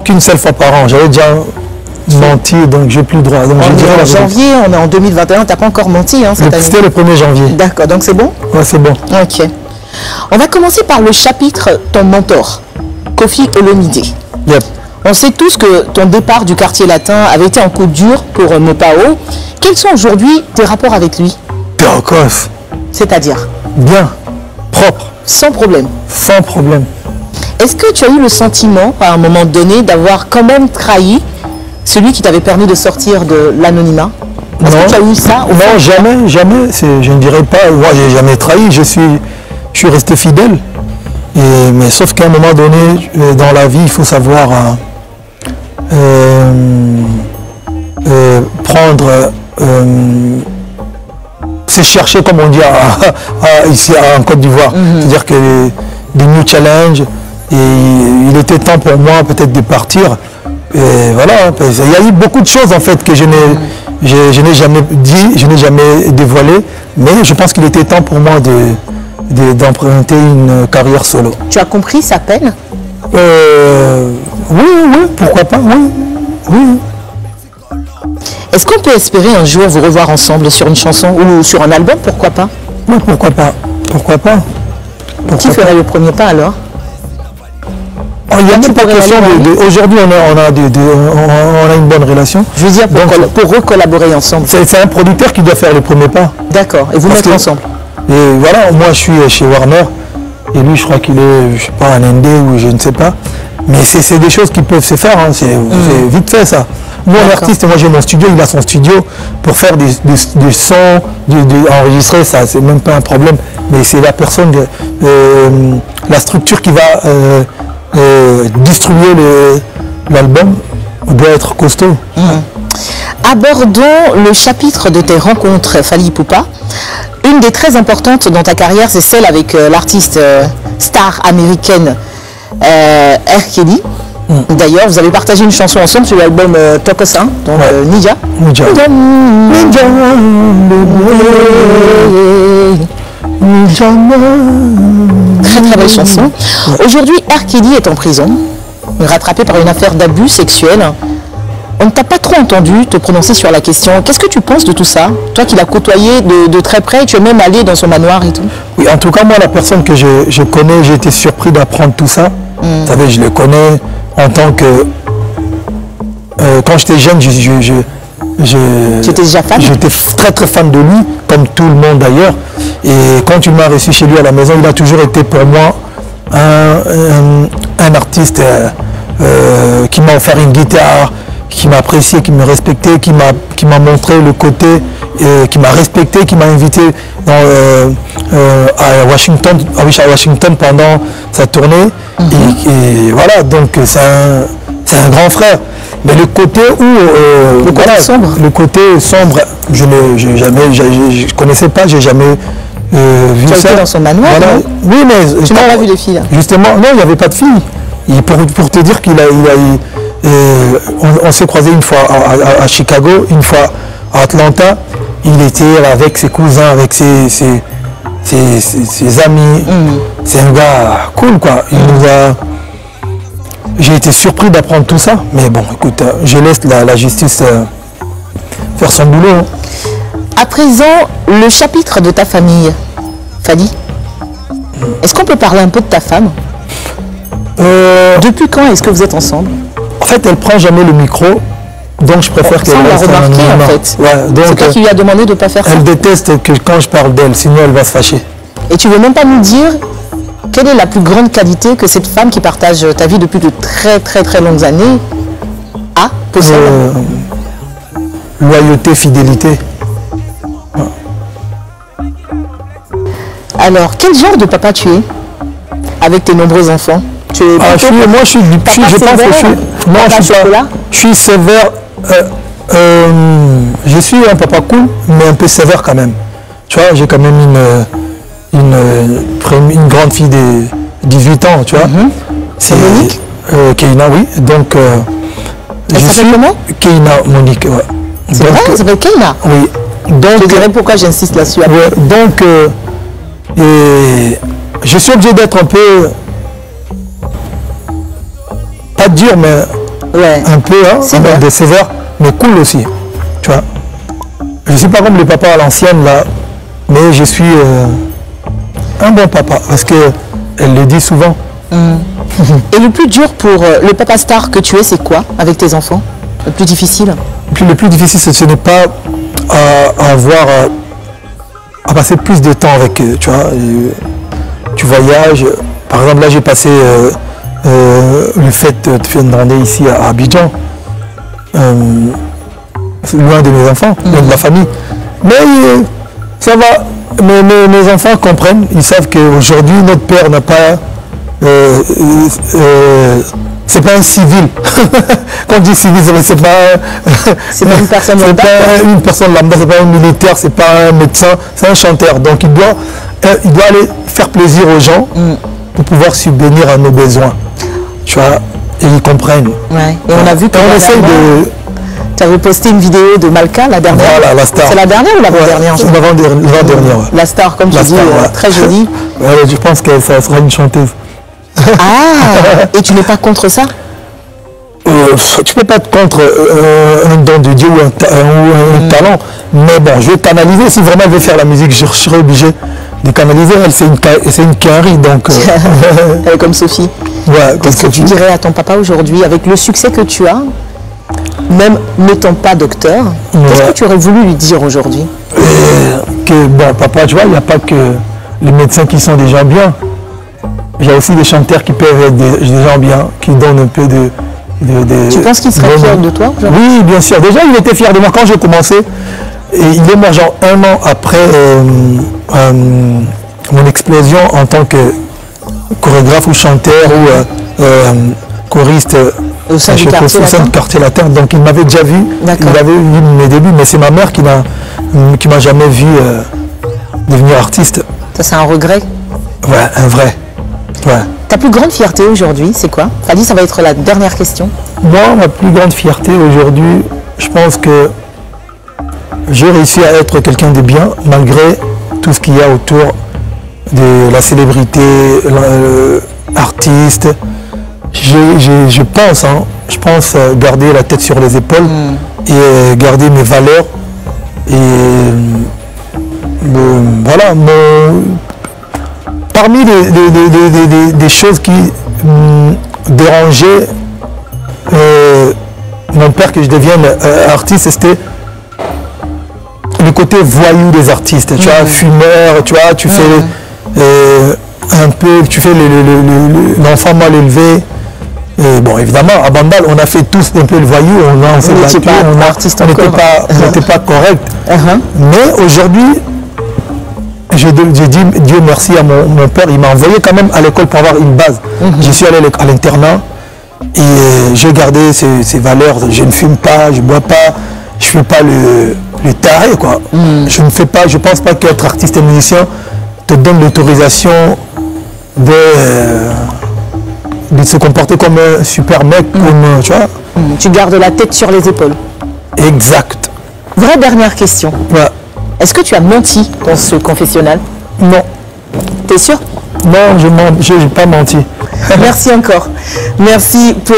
qu'une seule fois par an. J'avais déjà menti, donc j'ai plus le droit. Donc, On est en janvier, on est en 2021, tu n'as pas encore menti cette année. C'était le 1er janvier. D'accord, donc c'est bon? Ouais, c'est bon. Ok. On va commencer par le chapitre ton mentor, Koffi Olomide. Yep. On sait tous que ton départ du quartier latin avait été un coup dur pour Mopao. Quels sont aujourd'hui tes rapports avec lui? Précoce. C'est-à-dire? Bien. Propre. Sans problème. Sans problème. Est-ce que tu as eu le sentiment, à un moment donné, d'avoir quand même trahi celui qui t'avait permis de sortir de l'anonymat? Est-ce que tu as eu ça? Non, jamais, jamais. Je ne dirais pas, moi j'ai jamais trahi, je suis resté fidèle. Mais sauf qu'à un moment donné, dans la vie, il faut savoir prendre, c'est chercher, comme on dit ici en Côte d'Ivoire. C'est-à-dire que des new challenges, et il était temps pour moi peut-être de partir. Et voilà, il y a eu beaucoup de choses en fait que je n'ai jamais dit, je n'ai jamais dévoilé, mais je pense qu'il était temps pour moi d'emprunter une carrière solo. Tu as compris sa peine? Oui, pourquoi pas, oui. Est-ce qu'on peut espérer un jour vous revoir ensemble sur une chanson ou sur un album? Pourquoi pas? Oui, pourquoi pas. Qui ferait le premier pas alors? Il n'y a même pas question aujourd'hui, on a une bonne relation. Je veux dire, pour recollaborer ensemble. C'est un producteur qui doit faire le premier pas. D'accord, et vous mettre ensemble. Et voilà, moi je suis chez Warner, et lui je crois qu'il est, je sais pas, un ND ou je ne sais pas. Mais c'est des choses qui peuvent se faire, hein. C'est vite fait ça. Moi l'artiste, moi j'ai mon studio, il a son studio pour faire des sons, enregistrer, ça c'est même pas un problème. Mais c'est la personne, la structure qui va distribuer l'album doit être costaud. Abordons le chapitre de tes rencontres, Fally Ipupa. Une des très importantes dans ta carrière, c'est celle avec l'artiste star américaine R. Kelly. D'ailleurs, vous avez partagé une chanson ensemble sur l'album Tokosa, donc Ninja. Très très belle chanson. Aujourd'hui, R. Kelly est en prison, rattrapé par une affaire d'abus sexuel. On ne t'a pas trop entendu te prononcer sur la question. Qu'est-ce que tu penses de tout ça? Toi qui l'as côtoyé de très près, tu es même allé dans son manoir et tout. Oui, en tout cas, moi, la personne que je connais, j'ai été surpris d'apprendre tout ça. Vous savez, je le connais en tant que... quand j'étais jeune, j'étais déjà fan? J'étais très très fan de lui, comme tout le monde d'ailleurs. Et quand il m'a reçu chez lui à la maison, il a toujours été pour moi un artiste qui m'a offert une guitare, qui m'a apprécié, qui me respectait, qui m'a montré le côté, qui m'a respecté, qui m'a invité à Washington pendant sa tournée. Et voilà, donc c'est un grand frère. Mais le côté où le côté sombre, je ne connaissais pas, j'ai jamais vu ça. Tu as été dans son manoir? Voilà. Oui, mais tu n'as pas vu de filles là? Justement, non, il n'y avait pas de filles. Et pour te dire on s'est croisé une fois à Chicago, une fois à Atlanta. Il était avec ses cousins, avec ses amis. C'est un gars cool, quoi. J'ai été surpris d'apprendre tout ça. Mais bon, écoute, je laisse la justice faire son boulot. Hein. À présent, le chapitre de ta famille. Fally, est-ce qu'on peut parler un peu de ta femme? Depuis quand est-ce que vous êtes ensemble? En fait, elle prend jamais le micro, donc je préfère qu'elle reste remarqué en fait. Ouais, c'est toi qui lui as demandé de ne pas faire ça. Elle déteste que quand je parle d'elle, sinon elle va se fâcher. Et tu veux même pas nous dire quelle est la plus grande qualité que cette femme qui partage ta vie depuis de très très très longues années possède? Loyauté, fidélité. Alors, quel genre de papa tu es avec tes nombreux enfants? Je suis sévère. Je suis un papa cool, mais un peu sévère quand même. Tu vois, j'ai quand même une grande fille de 18 ans, tu vois. C'est Monique Keina, oui. Donc, elle s'appelle comment? Keina, Monique, ouais. C'est vrai, elle s'appelle Keina? Oui. Donc, je dirais pourquoi j'insiste là-dessus. Ouais, donc, je suis obligé d'être un peu, pas dur, mais Ouais. Un peu, hein, Sévère. des sévères, mais cool aussi. Tu vois. Je ne suis pas comme les papas à l'ancienne, là, mais je suis un bon papa, parce qu'elle le dit souvent. Et le plus dur pour le papa star que tu es, c'est quoi avec tes enfants? Le plus difficile? Puis le plus difficile, ce n'est pas à avoir à passer plus de temps avec eux, tu vois. Tu voyages. Par exemple, là, j'ai passé le fait de faire une randonnée ici à Abidjan, loin de mes enfants, loin de la famille. Mais ça va. Mes enfants comprennent. Ils savent qu'aujourd'hui, notre père n'a pas... c'est pas un civil. Quand on dit civil, c'est pas une personne lambda. C'est pas une personne lambda, c'est pas un militaire, c'est pas un médecin, c'est un chanteur. Donc il doit aller faire plaisir aux gens pour pouvoir subvenir à nos besoins. Tu vois, et ils comprennent. Ouais. Et on a vu que on essaye de... Tu avais posté une vidéo de Malka, la dernière. Voilà, la star. C'est la dernière ou l'avant-dernière? C'est l'avant-dernière. Ouais. La star, comme tu dis, très jolie. Ouais, je pense que ça sera une chanteuse. Ah, et tu n'es pas contre ça? Tu peux pas être contre un don de Dieu ou un talent, mais bon, je vais canaliser. Si vraiment elle veut faire la musique, je serai obligé de canaliser. Elle, c'est une carrie, donc... Elle est comme Sophie. Ouais, qu'est-ce que tu dirais à ton papa aujourd'hui, avec le succès que tu as, même n'étant pas docteur, qu'est-ce que tu aurais voulu lui dire aujourd'hui? Bon, papa, tu vois, il n'y a pas que les médecins qui sont des gens bien. Il y a aussi des chanteurs qui peuvent être des gens bien, qui donnent un peu de... Tu penses qu'il serait fier de toi? Oui, bien sûr. Déjà, il était fier de moi quand j'ai commencé. Et il est mort genre 1 an après mon explosion en tant que chorégraphe ou chanteur ou choriste au sein du quartier latin. Donc il m'avait déjà vu, il avait vu mes débuts, mais c'est ma mère qui m'a jamais vu devenir artiste. Ça, c'est un regret? Ouais, un vrai. Ouais. Ta plus grande fierté aujourd'hui, c'est quoi? Fadi, ça va être la dernière question. Moi, ma plus grande fierté aujourd'hui, je pense que j'ai réussi à être quelqu'un de bien, malgré tout ce qu'il y a autour de la célébrité, l'artiste. Je pense garder la tête sur les épaules et garder mes valeurs. Et voilà, parmi des choses qui dérangeaient mon père que je devienne artiste, c'était le côté voyou des artistes. Tu vois, fumeur, tu vois, tu fais un peu, tu fais l'enfant mal élevé. Et bon, évidemment, à Bandal, on a fait tous un peu le voyou, on n'était pas correct. Mais aujourd'hui, j'ai dit Dieu merci à mon père, il m'a envoyé quand même à l'école pour avoir une base. Je suis allé à l'internat et j'ai gardé ces valeurs. Je ne fume pas, je ne bois pas, je ne fais pas le taré, quoi. Je ne pense pas qu'être artiste et musicien te donne l'autorisation de se comporter comme un super mec, comme, tu vois. Tu gardes la tête sur les épaules. Exact. Vraie dernière question. Ouais. Est-ce que tu as menti dans ce confessionnal? Non. T'es sûr? Non, je n'ai pas menti. Merci encore. Merci pour...